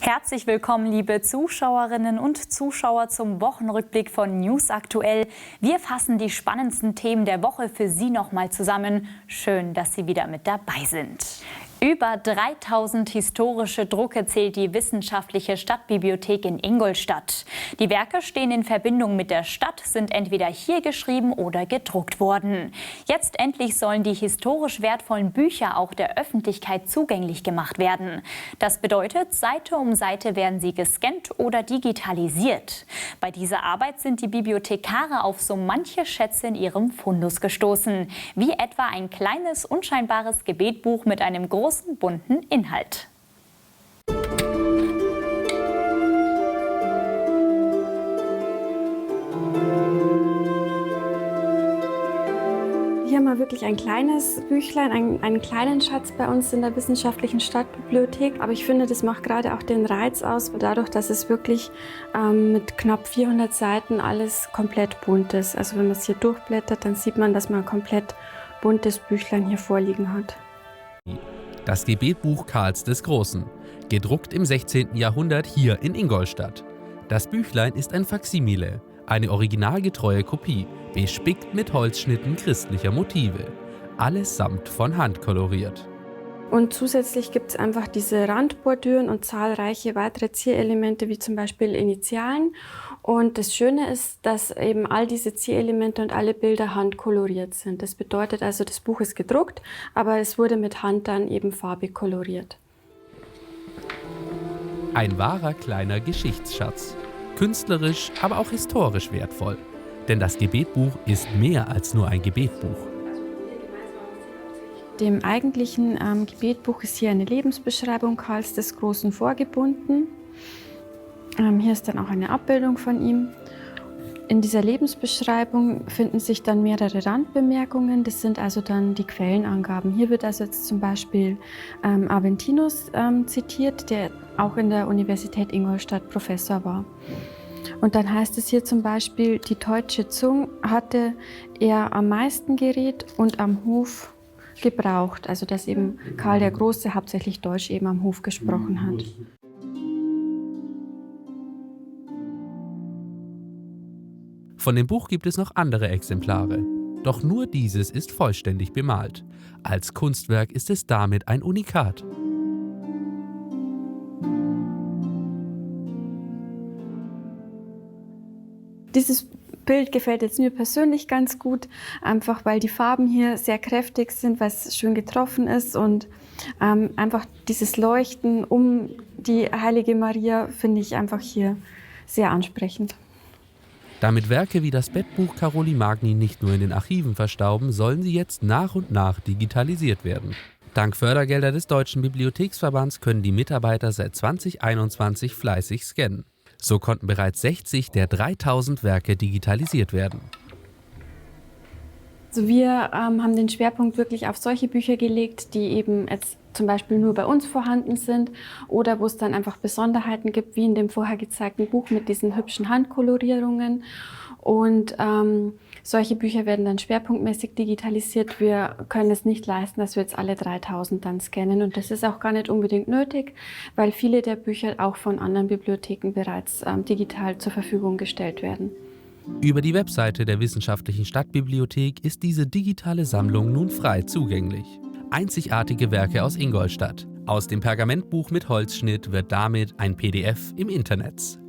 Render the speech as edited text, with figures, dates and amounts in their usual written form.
Herzlich willkommen, liebe Zuschauerinnen und Zuschauer, zum Wochenrückblick von News Aktuell. Wir fassen die spannendsten Themen der Woche für Sie nochmal zusammen. Schön, dass Sie wieder mit dabei sind. Über 3000 historische Drucke zählt die Wissenschaftliche Stadtbibliothek in Ingolstadt. Die Werke stehen in Verbindung mit der Stadt, sind entweder hier geschrieben oder gedruckt worden. Jetzt endlich sollen die historisch wertvollen Bücher auch der Öffentlichkeit zugänglich gemacht werden. Das bedeutet, Seite um Seite werden sie gescannt oder digitalisiert. Bei dieser Arbeit sind die Bibliothekare auf so manche Schätze in ihrem Fundus gestoßen, wie etwa ein kleines, unscheinbares Gebetbuch mit einem großen bunten Inhalt. Hier haben wir wirklich ein kleines Büchlein, einen kleinen Schatz bei uns in der Wissenschaftlichen Stadtbibliothek. Aber ich finde, das macht gerade auch den Reiz aus, dadurch, dass es wirklich mit knapp 400 Seiten alles komplett bunt ist. Also wenn man es hier durchblättert, dann sieht man, dass man ein komplett buntes Büchlein hier vorliegen hat. Das Gebetbuch Karls des Großen, gedruckt im 16. Jahrhundert hier in Ingolstadt. Das Büchlein ist ein Faksimile, eine originalgetreue Kopie, bespickt mit Holzschnitten christlicher Motive, allesamt von Hand koloriert. Und zusätzlich gibt es einfach diese Randbordüren und zahlreiche weitere Zierelemente, wie zum Beispiel Initialen. Und das Schöne ist, dass eben all diese Zierelemente und alle Bilder handkoloriert sind. Das bedeutet also, das Buch ist gedruckt, aber es wurde mit Hand dann eben farbig koloriert. Ein wahrer kleiner Geschichtsschatz. Künstlerisch, aber auch historisch wertvoll. Denn das Gebetbuch ist mehr als nur ein Gebetbuch. Dem eigentlichen Gebetbuch ist hier eine Lebensbeschreibung Karls des Großen vorgebunden. Hier ist dann auch eine Abbildung von ihm. In dieser Lebensbeschreibung finden sich dann mehrere Randbemerkungen. Das sind also dann die Quellenangaben. Hier wird also jetzt zum Beispiel Aventinus zitiert, der auch in der Universität Ingolstadt Professor war. Und dann heißt es hier zum Beispiel, die deutsche Zunge hatte er am meisten geredet und am Hof gebraucht. Also dass eben Karl der Große hauptsächlich Deutsch eben am Hof gesprochen hat. Von dem Buch gibt es noch andere Exemplare. Doch nur dieses ist vollständig bemalt. Als Kunstwerk ist es damit ein Unikat. Dieses Bild gefällt jetzt mir persönlich ganz gut, einfach weil die Farben hier sehr kräftig sind, weil es schön getroffen ist und einfach dieses Leuchten um die Heilige Maria finde ich einfach hier sehr ansprechend. Damit Werke wie das Bettbuch Caroli Magni nicht nur in den Archiven verstauben, sollen sie jetzt nach und nach digitalisiert werden. Dank Fördergelder des Deutschen Bibliotheksverbands können die Mitarbeiter seit 2021 fleißig scannen. So konnten bereits 60 der 3000 Werke digitalisiert werden. Also wir haben den Schwerpunkt wirklich auf solche Bücher gelegt, die eben jetzt zum Beispiel nur bei uns vorhanden sind oder wo es dann einfach Besonderheiten gibt, wie in dem vorher gezeigten Buch mit diesen hübschen Handkolorierungen. Und solche Bücher werden dann schwerpunktmäßig digitalisiert. Wir können es nicht leisten, dass wir jetzt alle 3000 dann scannen. Und das ist auch gar nicht unbedingt nötig, weil viele der Bücher auch von anderen Bibliotheken bereits digital zur Verfügung gestellt werden. Über die Webseite der Wissenschaftlichen Stadtbibliothek ist diese digitale Sammlung nun frei zugänglich. Einzigartige Werke aus Ingolstadt. Aus dem Pergamentbuch mit Holzschnitt wird damit ein PDF im Internet.